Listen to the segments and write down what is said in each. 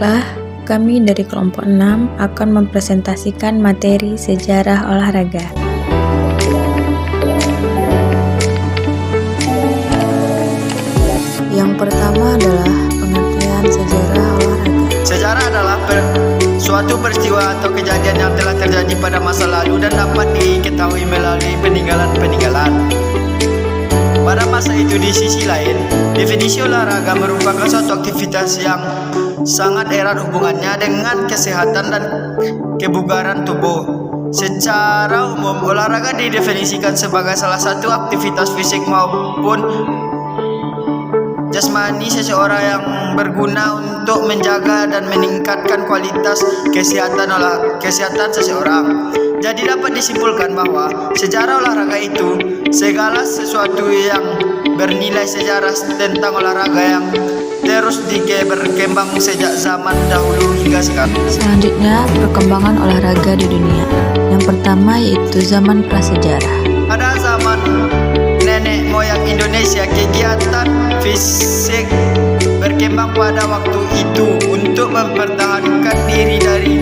Baiklah, kami dari kelompok 6 akan mempresentasikan materi sejarah olahraga. Yang pertama adalah pengertian sejarah olahraga. Sejarah adalah suatu peristiwa atau kejadian yang telah terjadi pada masa lalu dan dapat diketahui melalui peninggalan-peninggalan. Pada masa itu, di sisi lain, definisi olahraga merupakan suatu aktivitas yang sangat erat hubungannya dengan kesehatan dan kebugaran tubuh. Secara umum, olahraga didefinisikan sebagai salah satu aktivitas fisik maupun jasmani seseorang yang berguna untuk menjaga dan meningkatkan kualitas kesehatan seseorang. Jadi dapat disimpulkan bahwa sejarah olahraga itu segala sesuatu yang bernilai sejarah tentang olahraga yang terus berkembang sejak zaman dahulu hingga sekarang. Selanjutnya, perkembangan olahraga di dunia. Yang pertama yaitu zaman prasejarah. Pada zaman nenek moyang Indonesia, kegiatan fisik berkembang pada waktu itu untuk mempertahankan diri dari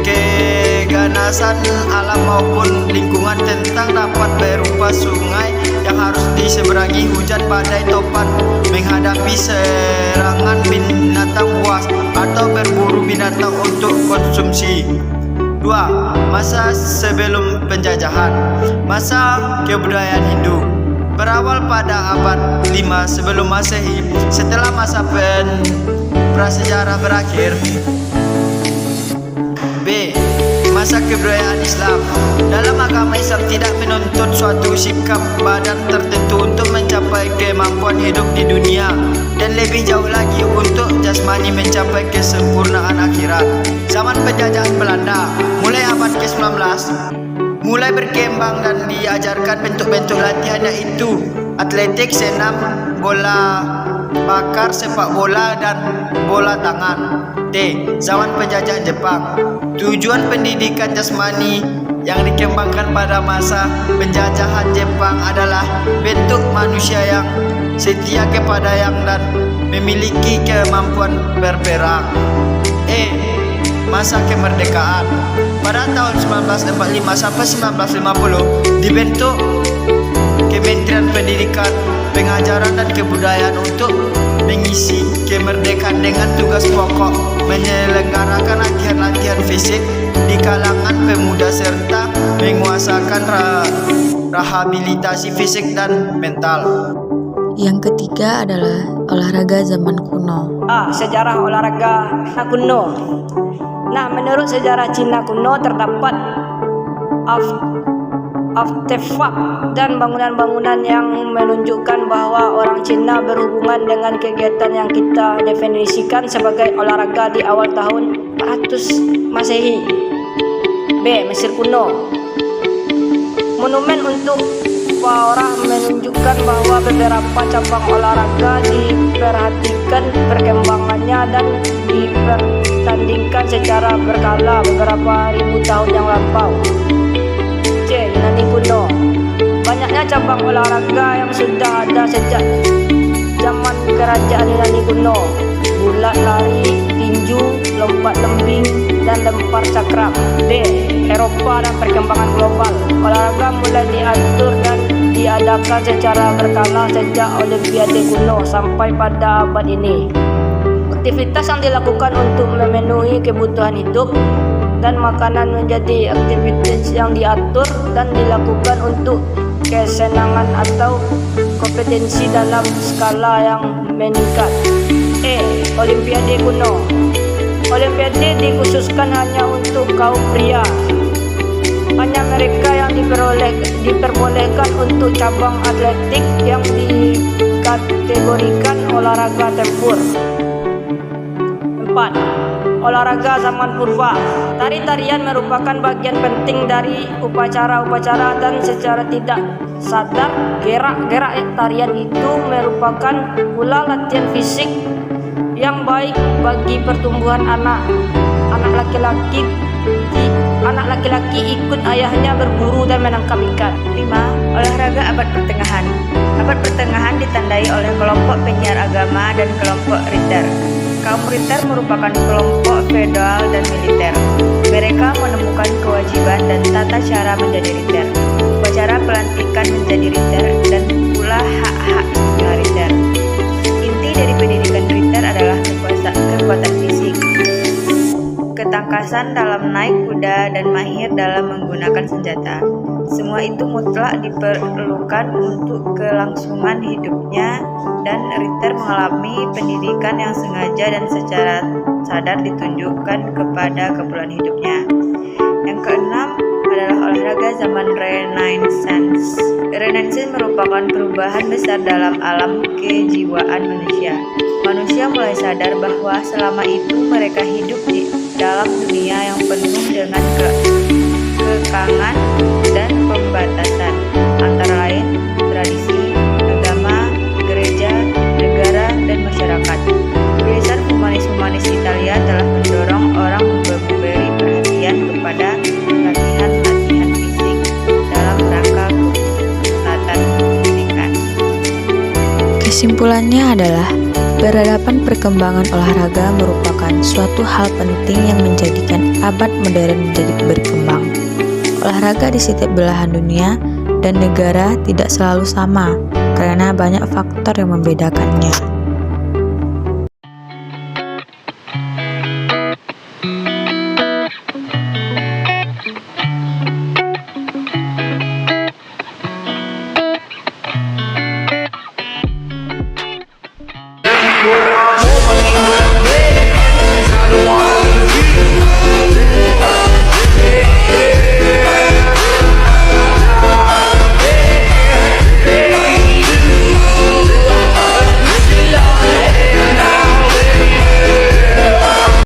keganasan alam maupun lingkungan tentang dapat berupa sungai yang harus diseberangi, hujan badai topan, menghadapi serangan binatang buas atau berburu binatang untuk konsumsi. 2. Masa sebelum penjajahan. Masa kebudayaan Hindu berawal pada abad 5 sebelum Masehi. Setelah masa prasejarah berakhir. B. Masa kebudayaan Islam. Dalam agama Islam tidak menuntut suatu sikap badan tertentu untuk mencapai kemampuan hidup di dunia, dan lebih jauh lagi untuk jasmani mencapai kesempurnaan akhirat. Zaman penjajahan Belanda, mulai abad ke-19, mulai berkembang dan diajarkan bentuk-bentuk latihan, yaitu atletik, senam, bola bakar, sepak bola, dan bola tangan. D. Zaman penjajahan Jepang. Tujuan pendidikan jasmani yang dikembangkan pada masa penjajahan Jepang adalah bentuk manusia yang setia kepada yang dan memiliki kemampuan berperang. E. Masa kemerdekaan. Pada tahun 1945 sampai 1950 dibentuk Kementerian Pendidikan, Pengajaran dan Kebudayaan untuk mengisi kemerdekaan dengan tugas pokok menyelenggarakan latihan-latihan fisik di kalangan pemuda serta menguasakan rehabilitasi fisik dan mental. Yang ketiga adalah olahraga zaman kuno. Sejarah olahraga Cina kuno. Nah, menurut sejarah Cina kuno terdapat artefak dan bangunan-bangunan yang menunjukkan bahwa orang Cina berhubungan dengan kegiatan yang kita definisikan sebagai olahraga di awal tahun 400 Masehi. B. Mesir kuno. Monumen untuk Farah menunjukkan bahwa beberapa cabang olahraga diperhatikan perkembangannya dan dipertandingkan secara berkala beberapa ribu tahun yang lampau. C. Yunani kuno. Banyaknya cabang olahraga yang sudah ada sejak zaman kerajaan Yunani kuno: gulat, lari, tinju, lompat lembing, dan lempar cakram. D. Eropa dan perkembangan global. Olahraga mulai diatur dan diadakan secara berkala sejak Olimpiade kuno sampai pada abad ini. Aktivitas yang dilakukan untuk memenuhi kebutuhan hidup dan makanan menjadi aktivitas yang diatur dan dilakukan untuk kesenangan atau kompetensi dalam skala yang meningkat. E. Olimpiade kuno. Olimpiade dikhususkan hanya untuk kaum pria. Hanya mereka yang diperbolehkan untuk cabang atletik yang dikategorikan olahraga tempur. 4. Olahraga zaman purba. Tari-tarian merupakan bagian penting dari upacara-upacara dan secara tidak sadar gerak-gerak tarian itu merupakan pula latihan fisik yang baik bagi pertumbuhan anak. Anak laki-laki ikut ayahnya berburu dan menangkap ikan. 5. Olahraga abad pertengahan. Abad pertengahan ditandai oleh kelompok penyiar agama dan kelompok Ritter. Kaum Ritter merupakan kelompok feodal dan militer. Mereka menemukan kewajiban dan tata cara menjadi Ritter, upacara pelantikan menjadi Ritter, dan pula hak-hak istimewa Ritter. Inti dari pendidikan Ritter adalah kekuatan fisik, ketangkasan dalam naik kuda, dan mahir dalam menggunakan senjata. Semua itu mutlak diperlukan untuk kelangsungan hidupnya, dan Ritter mengalami pendidikan yang sengaja dan secara sadar ditunjukkan kepada keperluan hidupnya. Yang keenam adalah olahraga zaman Renaissance. Renaissance merupakan perubahan besar dalam alam kejiwaan manusia. Manusia mulai sadar bahwa selama itu mereka hidup di dalam dunia yang penuh dengan kekangan dan pembatasan, antara lain tradisi, agama, gereja, negara, dan masyarakat. Tulisan humanis-humanis Italia telah mendorong orang memberi perhatian kepada latihan-latihan fisik dalam rangka kesehatan pendidikan. Kesimpulannya adalah peradaban perkembangan olahraga merupakan suatu hal penting yang menjadikan abad modern menjadi berkembang. Olahraga di setiap belahan dunia dan negara tidak selalu sama karena banyak faktor yang membedakannya.